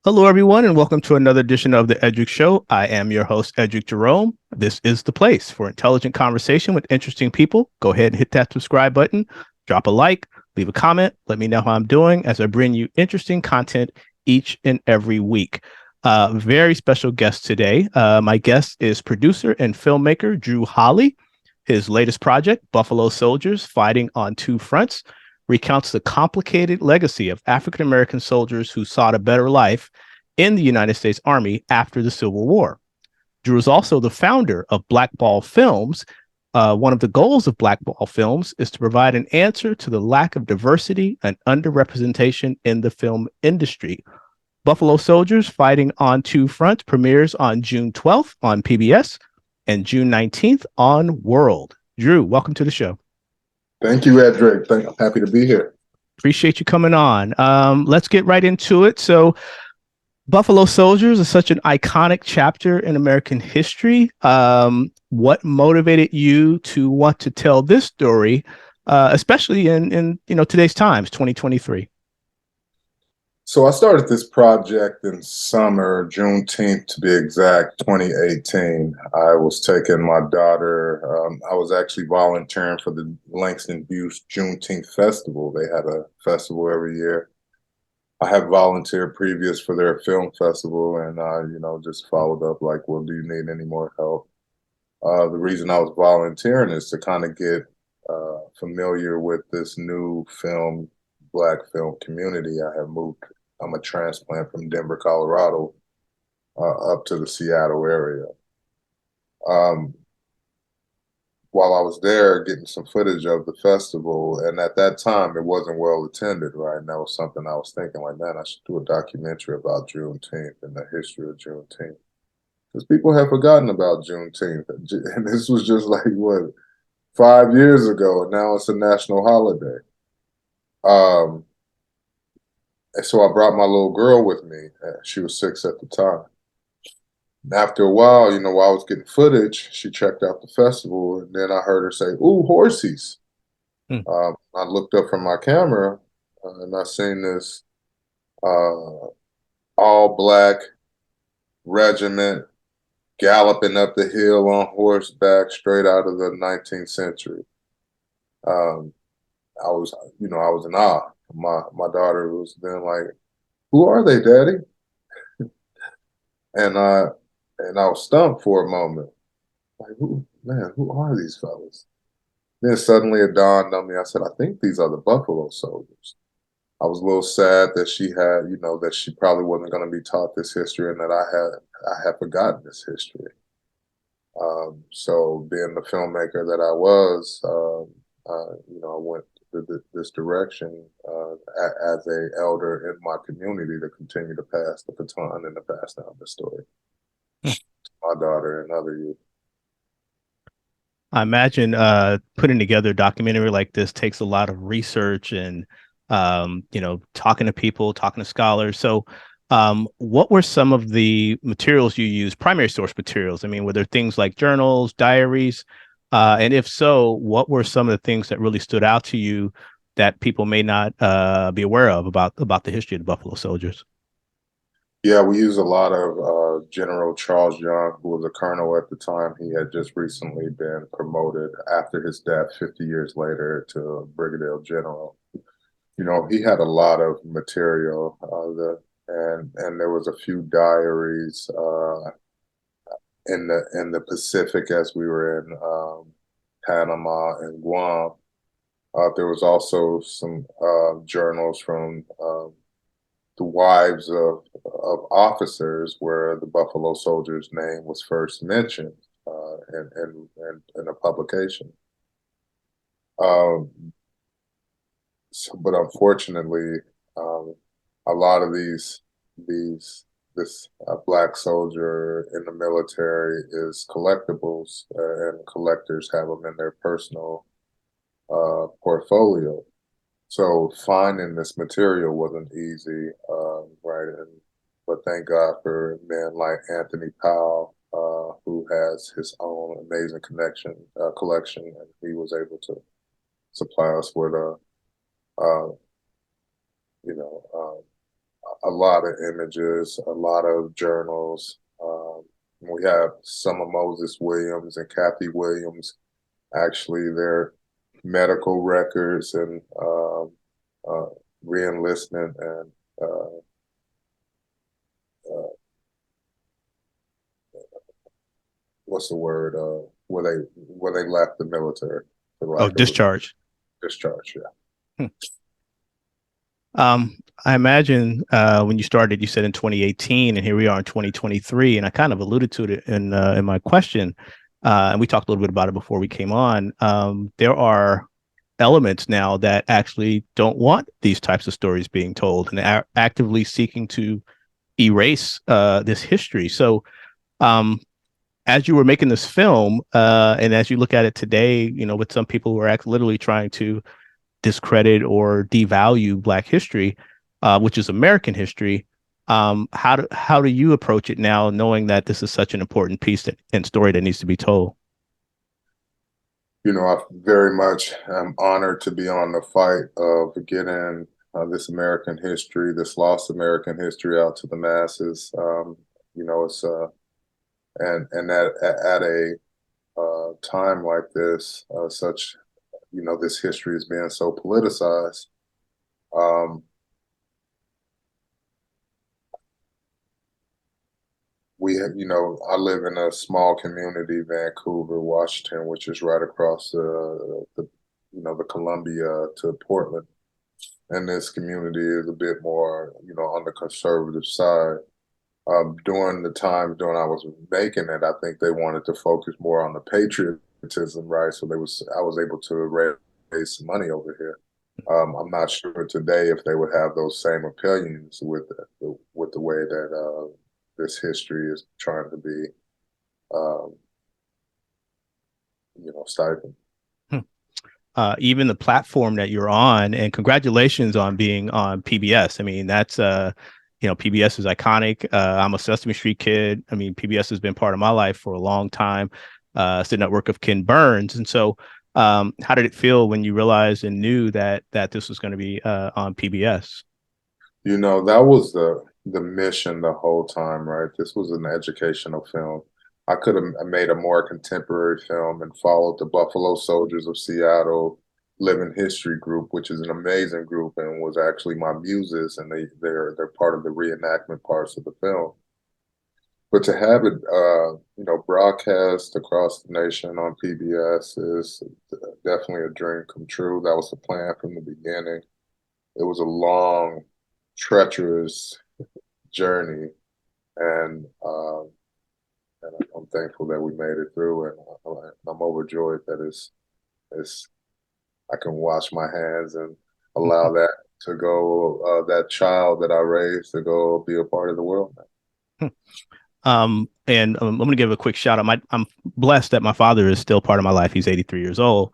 Hello, everyone, and welcome to another edition of the Eddrick Show. I am your host, Eddrick Jerome. This is the place for intelligent conversation with interesting people. Go ahead and hit that subscribe button, drop a like, leave a comment, let me know how I'm doing as I bring you interesting content each and every week. Very special guest today. My guest is producer and filmmaker Dru Holley. His latest project, Buffalo Soldiers Fighting on Two Fronts, recounts the complicated legacy of African American soldiers who sought a better life in the United States Army after the Civil War. Dru is also the founder of Blackball Films. One of the goals of Blackball Films is to provide an answer to the lack of diversity and underrepresentation in the film industry. Buffalo Soldiers Fighting on Two Fronts premieres on June 12th on PBS and June 19th on World. Dru, welcome to the show. Thank you, Eddrick. I'm happy to be here. Appreciate you coming on. Let's get right into it. So, Buffalo Soldiers is such an iconic chapter in American history. What motivated you to want to tell this story, especially in today's times, 2023? So I started this project in summer, Juneteenth to be exact, 2018. I was taking my daughter. I was actually volunteering for the Langston Hughes Juneteenth Festival. They had a festival every year. I have volunteered previous for their film festival, and just followed up like, well, do you need any more help? The reason I was volunteering is to kind of get familiar with this new Black film community. I'm a transplant from Denver, Colorado, up to the Seattle area. Um, while I was there getting some footage of the festival, and at that time it wasn't well attended, right? And that was something I was thinking like, man, I should do a documentary about Juneteenth and the history of Juneteenth. Because people have forgotten about Juneteenth. And this was just like, what, 5 years ago, and now it's a national holiday. And so I brought my little girl with me. She was 6 at the time. After a while, while I was getting footage, she checked out the festival, and then I heard her say, "Ooh, horsies." Hmm. I looked up from my camera, and I seen this uh, all black regiment galloping up the hill on horseback, straight out of the 19th century. Um, I was in awe. My daughter was then like, "Who are they, Daddy?" And I was stumped for a moment. Like, who are these fellas? Then suddenly it dawned on me. I said, I think these are the Buffalo Soldiers. I was a little sad that she had, that she probably wasn't going to be taught this history, and that I had forgotten this history. So being the filmmaker that I was, I went this direction as a elder in my community to continue to pass the baton and to pass down the story to my daughter and other youth. I imagine putting together a documentary like this takes a lot of research and talking to people, talking to scholars. So what were some of the materials you used, primary source materials? I mean, were there things like journals, diaries? And if so, what were some of the things that really stood out to you that people may not be aware of about the history of the Buffalo Soldiers? Yeah, we use a lot of General Charles Young, who was a colonel at the time. He had just recently been promoted after his death 50 years later to brigadier general. He had a lot of material, and there was a few diaries in the Pacific as we were in Panama and Guam. There was also some journals from the wives of officers where the Buffalo Soldiers' name was first mentioned in a publication. Um, but unfortunately, a lot of this black soldier in the military is collectibles, and collectors have them in their personal portfolio. So finding this material wasn't easy, right? But thank God for men like Anthony Powell, who has his own amazing collection, and he was able to supply us with uh, you know, a lot of images, a lot of journals. We have some of Moses Williams and Kathy Williams, actually their medical records and uh, re-enlistment and uh, what's the word? Where they left the military, for Oh, lack of a discharge. discharge. Yeah. Hmm. I imagine when you started, you said in 2018, and here we are in 2023, and I kind of alluded to it in my question, and we talked a little bit about it before we came on. There are elements now that actually don't want these types of stories being told and are actively seeking to erase this history. So, um, as you were making this film, and as you look at it today, you know, with some people who are literally trying to discredit or devalue Black history, which is American history. How do you approach it now, knowing that this is such an important piece and story that needs to be told? You know, I very much am honored to be on the fight of getting this American history, this lost American history, out to the masses. You know, it's and at a time like this, such, you know, this history is being so politicized. Um, you know, I live in a small community, Vancouver, Washington, which is right across the you know, the Columbia to Portland. And this community is a bit more, you know, on the conservative side. During the time during I was making it, I think they wanted to focus more on the patriotism, right? So I was able to raise some money over here. I'm not sure today if they would have those same opinions with the way that this history is trying to be, um, you know, stifled. Even the platform that you're on, and congratulations on being on PBS. I mean, that's you know, PBS is iconic. I'm a Sesame Street kid. I mean, PBS has been part of my life for a long time. It's the network of Ken Burns, and so how did it feel when you realized and knew that this was going to be on PBS? You know, that was the mission the whole time, right? This was an educational film. I could have made a more contemporary film and followed the Buffalo Soldiers of Seattle Living History group, which is an amazing group and was actually my muses, and they're part of the reenactment parts of the film. But to have it, you know, broadcast across the nation on PBS is definitely a dream come true. That was the plan from the beginning. It was a long, treacherous journey, and I'm thankful that we made it through, and I'm overjoyed that it's I can wash my hands and allow that to go, that child that I raised to go be a part of the world now. And I'm going to give a quick shout out. I'm blessed that my father is still part of my life. He's 83 years old.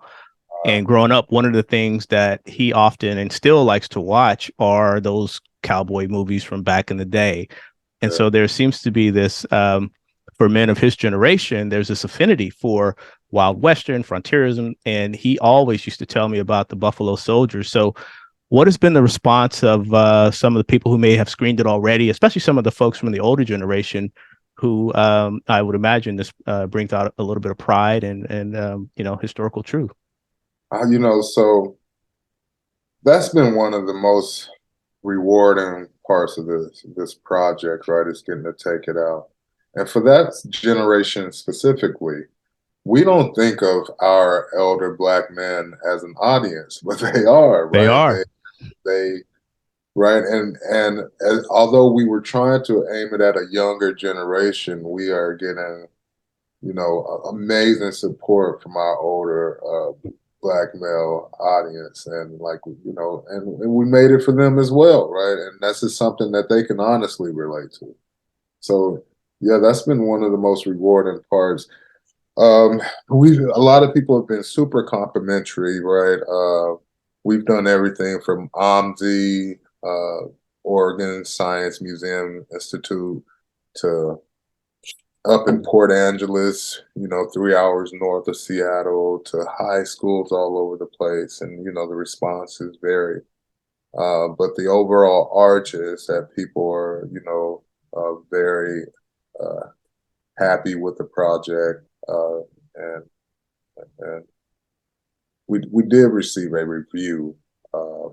And growing up, one of the things that he often and still likes to watch are those cowboy movies from back in the day. And Yeah. so there seems to be this, for men of his generation, there's this affinity for Wild Western, frontierism. And he always used to tell me about the Buffalo Soldiers. So what has been the response of some of the people who may have screened it already, especially some of the folks from the older generation who I would imagine this brings out a little bit of pride and you know, historical truth? You know, so that's been one of the most rewarding parts of this project, right? Is getting to take it out. And for that generation specifically, we don't think of our elder Black men as an audience, but they are, They right? are. They right, and although we were trying to aim it at a younger generation, we are getting, you know, amazing support from our older Black male audience, and like, you know, and we made it for them as well, right? And that's just something that they can honestly relate to. So yeah, that's been one of the most rewarding parts. We A lot of people have been super complimentary, right? We've done everything from OMSI, Oregon Science Museum Institute, to up in Port Angeles, you know, 3 hours north of Seattle, to high schools all over the place. And, you know, the response is very, But the overall arch is that people are, very uh, happy with the project, and and we did receive a review uh,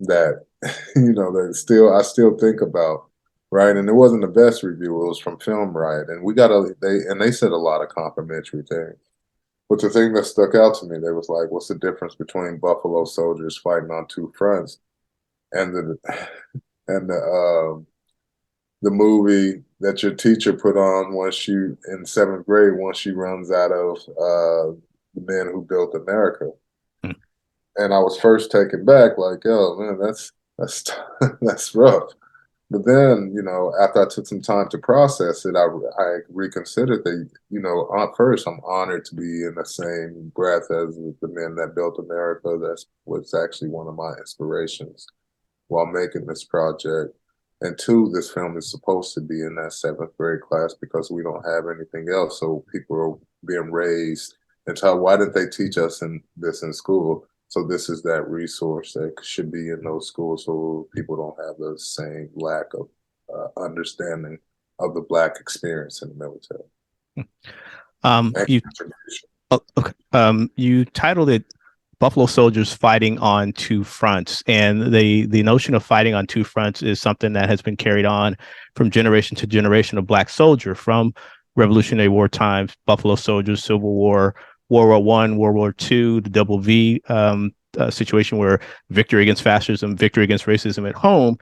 that that still I still think about, right? And it wasn't the best review; it was from Film Riot, and they said a lot of complimentary things. But the thing that stuck out to me, they was like, "What's the difference between Buffalo Soldiers fighting on two fronts and the and the movie that your teacher put on once you in seventh grade once she runs out of the men who built America?" Hmm. And I was first taken back, like, "Oh man, that's that's rough." But then, after I took some time to process it, I reconsidered that, first, I'm honored to be in the same breath as the men that built America. That's was actually one of my inspirations while making this project. And two, this film is supposed to be in that seventh grade class because we don't have anything else. So people are being raised and taught, why didn't they teach us this in school? So this is that resource that should be in those schools so people don't have the same lack of understanding of the Black experience in the military. You Oh, okay. You titled it "Buffalo Soldiers Fighting on Two Fronts," and the notion of fighting on two fronts is something that has been carried on from generation to generation of Black soldier, from Revolutionary War times, Buffalo Soldiers, Civil War, World War I, World War II, the Double V situation where victory against fascism, victory against racism at home,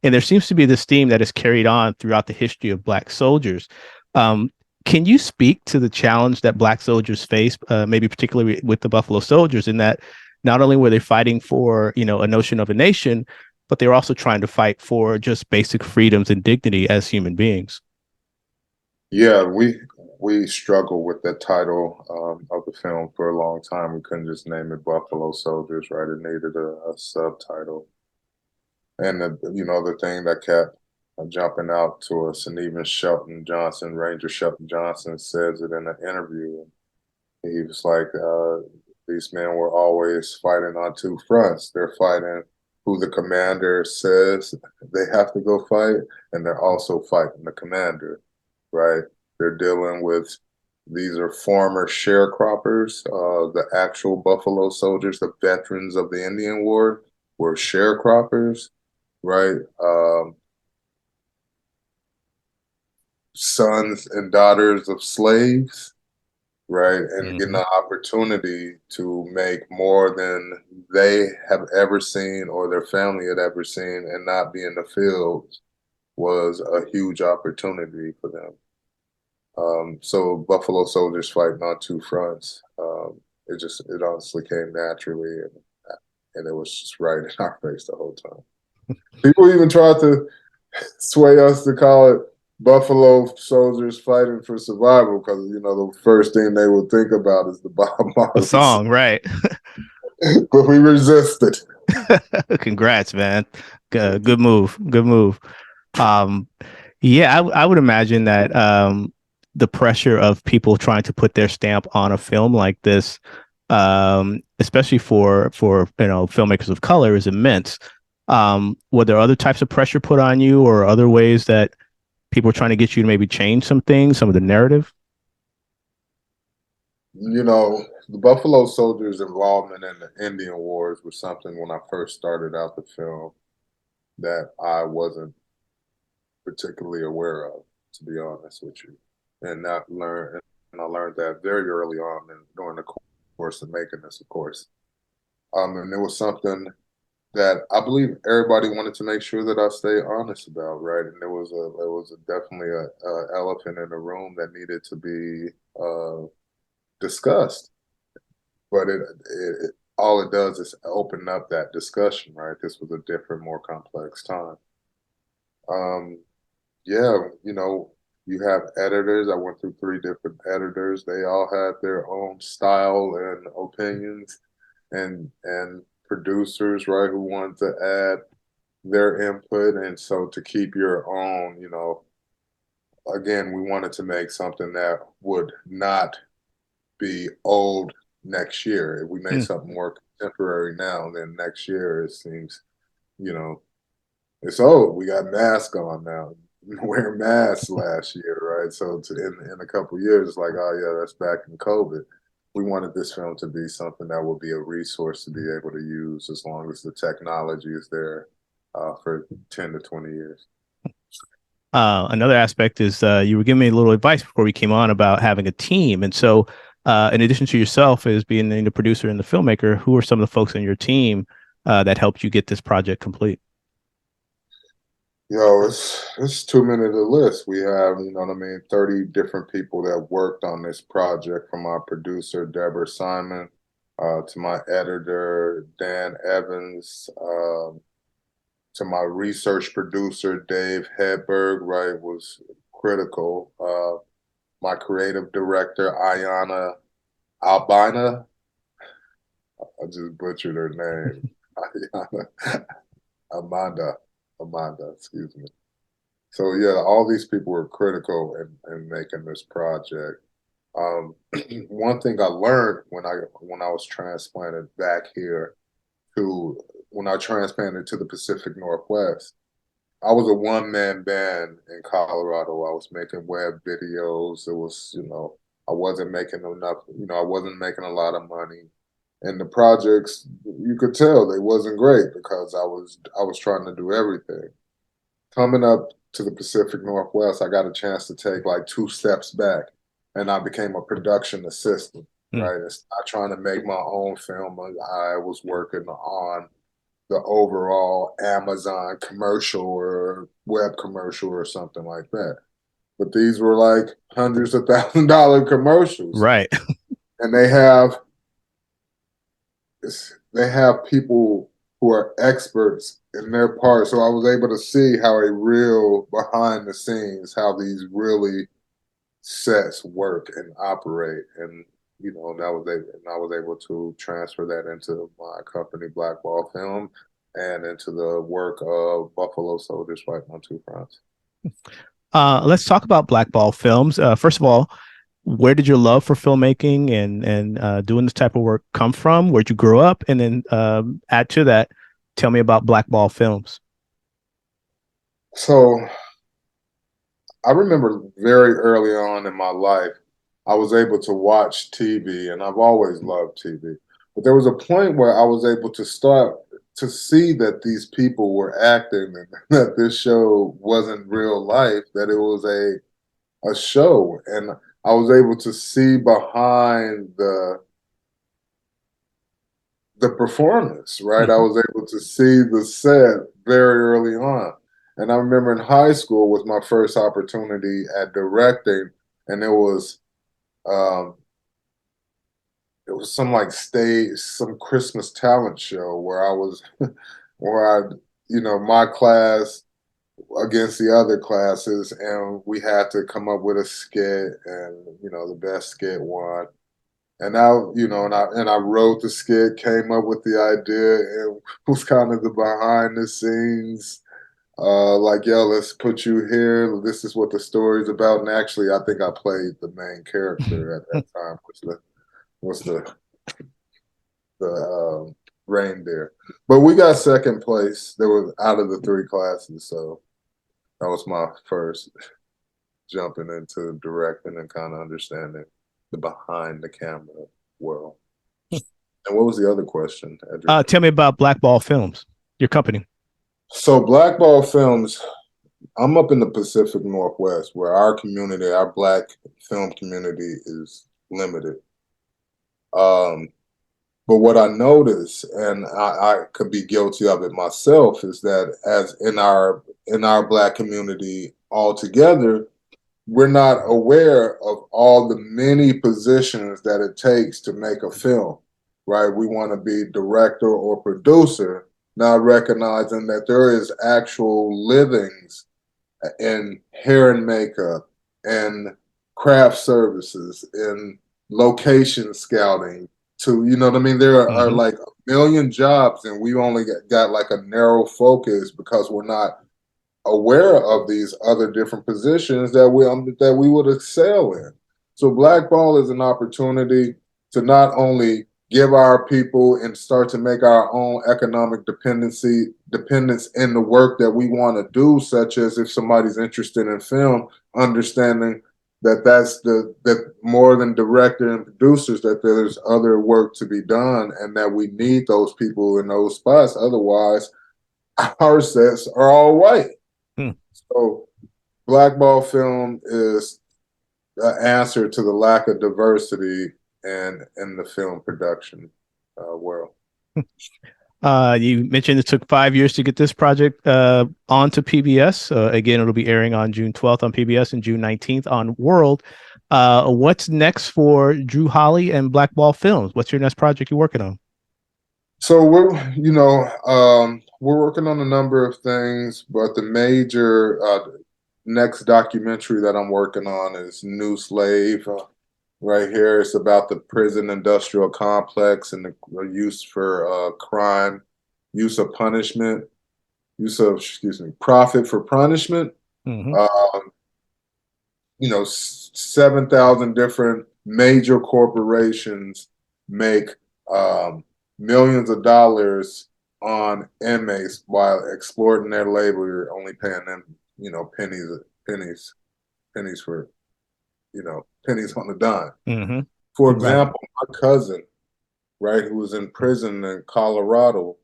and there seems to be this theme that is carried on throughout the history of Black soldiers. Um, can you speak to the challenge that Black soldiers face, maybe particularly with the Buffalo Soldiers, in that not only were they fighting for, a notion of a nation, but they were also trying to fight for just basic freedoms and dignity as human beings? Yeah, we struggled with that title of the film for a long time. We couldn't just name it Buffalo Soldiers, right? It needed a subtitle. And the thing that kept jumping out to us, and even Ranger Shelton Johnson, says it in an interview. He was like, these men were always fighting on two fronts. They're fighting who the commander says they have to go fight, and they're also fighting the commander, right? They're dealing with these are former sharecroppers. The actual Buffalo Soldiers, the veterans of the Indian War, were sharecroppers, right? Sons and daughters of slaves, right? And getting Mm-hmm. the opportunity to make more than they have ever seen or their family had ever seen and not be in the field was a huge opportunity for them. So Buffalo Soldiers fighting on two fronts. It honestly came naturally, and it was just right in our face the whole time. People even tried to sway us to call it Buffalo Soldiers Fighting for Survival because the first thing they will think about is the Bob A Marley song. song, right? But we resisted. Congrats, man. Good move. Good move. Um, yeah, I would imagine that the pressure of people trying to put their stamp on a film like this, especially for filmmakers of color, is immense. Were there other types of pressure put on you, or other ways that people are trying to get you to maybe change some things, some of the narrative? The Buffalo Soldiers' involvement in the Indian Wars was something when I first started out the film that I wasn't particularly aware of, to be honest with you. And I learned that very early on and during the course of making this, of course. And it was something that I believe everybody wanted to make sure that I stay honest about, right? And definitely a elephant in the room that needed to be discussed. But all it does is open up that discussion, right? This was a different, more complex time. Um, yeah, you have editors. I went through three different editors. They all had their own style and opinions, and producers, right, who wanted to add their input. And so to keep your own, again, we wanted to make something that would not be old next year. If we made Mm. something more contemporary now, then next year it seems you know, it's old. We got masks on now. Wearing masks last year, right? So in a couple of years, it's like, oh yeah, that's back in COVID. We wanted this film to be something that would be a resource to be able to use as long as the technology is there for 10 to 20 years. Another aspect is you were giving me a little advice before we came on about having a team. And so, in addition to yourself as being the producer and the filmmaker, who are some of the folks on your team that helped you get this project complete? Yo, it's too many to list. We have, 30 different people that worked on this project, from our producer, Deborah Simon, to my editor, Dan Evans, to my research producer, Dave Hedberg, right, was critical. My creative director, Ayana Albina, I just butchered her name. Ayana Amanda, excuse me. So yeah, all these people were critical in making this project. One thing I learned when I was transplanted back here to when I transplanted to the Pacific Northwest, I was a one-man band in Colorado. I was making web videos. It was, I wasn't making enough, I wasn't making a lot of money. And the projects, you could tell they wasn't great because I was trying to do everything. Coming up to the Pacific Northwest, I got a chance to take like 2 steps back, and I became a production assistant, Mm. right? It's not trying to make my own film. I was working on the overall Amazon commercial or web commercial or something like that. But these were like hundreds of $1,000 commercials, Right. and they have people who are experts in their part. So I was able to see how a real behind the scenes, how these really sets work and operate. And I was able to transfer that into my company, Blackball Film, and into the work of Buffalo Soldiers Fighting on Two Fronts. Let's talk about Blackball Films. First of all, where did your love for filmmaking and doing this type of work come from? Where'd you grow up? And then add to that, tell me about Blackball Films. So I remember very early on in my life, I was able to watch TV, and I've always loved TV. But there was a point where I was able to start to see that these people were acting and that this show wasn't real life, that it was a show. And I was able to see behind the performance, right? I Mhm. was able to see the set very early on. And I remember in high school was my first opportunity at directing, and um, it was some like some Christmas talent show where I was where my class against the other classes, and we had to come up with a skit, and the best skit won. And now, and I wrote the skit, came up with the idea, and was kind of the behind the scenes, like, yo, let's put you here. This is what the story's about. And actually, I think I played the main character at that time, which was the reindeer. But we got second place. There was out of the 3 classes, so that was my first jumping into directing and kind of understanding the behind the camera world. And what was the other question, Eddrick? Tell me about Blackball Films, your company. So Blackball Films, I'm up in the Pacific Northwest where our community, our Black film community is limited. Um, but what I notice, and I could be guilty of it myself, is that as in our Black community altogether, we're not aware of all the many positions that it takes to make a film, right? We want to be director or producer, not recognizing that there is actual livings in hair and makeup and craft services and location scouting to, you know what I mean? There are Mm-hmm. like a million jobs, and we only got like a narrow focus because we're not aware of these other different positions that we would excel in. So Blackball is an opportunity to not only give our people and start to make our own economic dependence in the work that we want to do, such as if somebody's interested in film, understanding that more than director and producers, that there's other work to be done and that we need those people in those spots. Otherwise, our sets are all white. So Blackball Film is an answer to the lack of diversity in the film production world. You mentioned it took 5 years to get this project onto PBS. Again, it'll be airing on June 12th on PBS and June 19th on World. What's next for Dru Holley and Blackball Films? What's your next project you're working on? So we're working on a number of things, but the major next documentary that I'm working on is New Slave. Right here, it's about the prison industrial complex and the use for crime, use of punishment, profit for punishment. 7,000 different major corporations make millions of dollars on inmates while exploiting their labor. You're only paying them, pennies for, pennies on the dime. For example, my cousin, right, who was in prison in Colorado,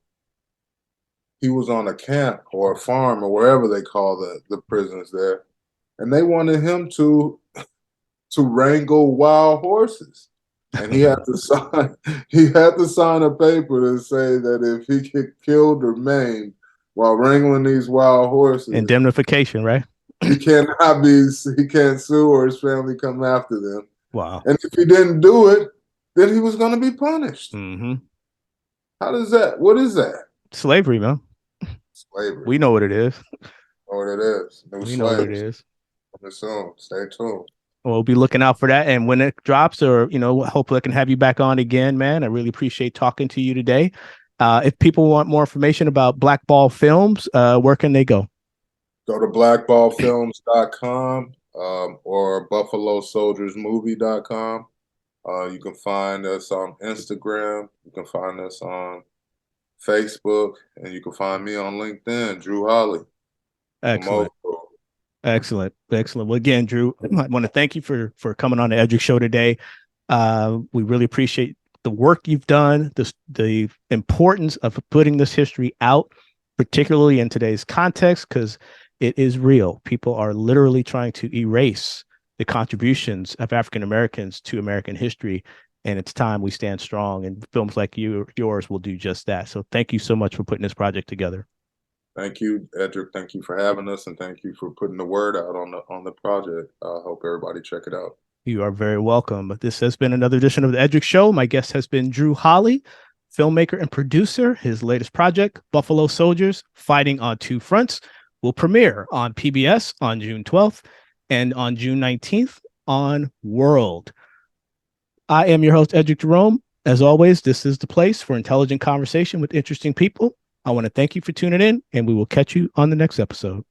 he was on a camp or a farm or wherever they call the prisons there, and they wanted him to wrangle wild horses. And he had to sign a paper to say that if he get killed or maimed while wrangling these wild horses, indemnification, right? he can't sue or his family come after them. Wow. And if he didn't do it, then he was going to be punished. What is that? Slavery, man. Slavery. We know what it is. Know what it is. We know what it is. Coming soon. Stay tuned. We'll be looking out for that. And when it drops, or, hopefully I can have you back on again, man. I really appreciate talking to you today. If people want more information about Blackball Films, where can they go? Go to blackballfilms.com or buffalosoldiersmovie.com. You can find us on Instagram. You can find us on Facebook, and you can find me on LinkedIn, Dru Holley. Excellent. Excellent. Well, again, Dru, I want to thank you for coming on the Eddrick Show today. We really appreciate the work you've done, the importance of putting this history out, particularly in today's context, because it is real. People are literally trying to erase the contributions of African Americans to American history, and it's time we stand strong, and films like yours will do just that. So thank you so much for putting this project together. Thank you, Eddrick. Thank you for having us, and thank you for putting the word out on the project. I hope everybody check it out. You are very welcome. This has been another edition of the Eddrick Show. My guest has been Dru Holley, filmmaker and producer. His latest project, Buffalo Soldiers: Fighting on Two Fronts, will premiere on PBS on June 12th and on June 19th on World. I am your host, Eddrick Jerome. As always, this is the place for intelligent conversation with interesting people. I want to thank you for tuning in, and we will catch you on the next episode.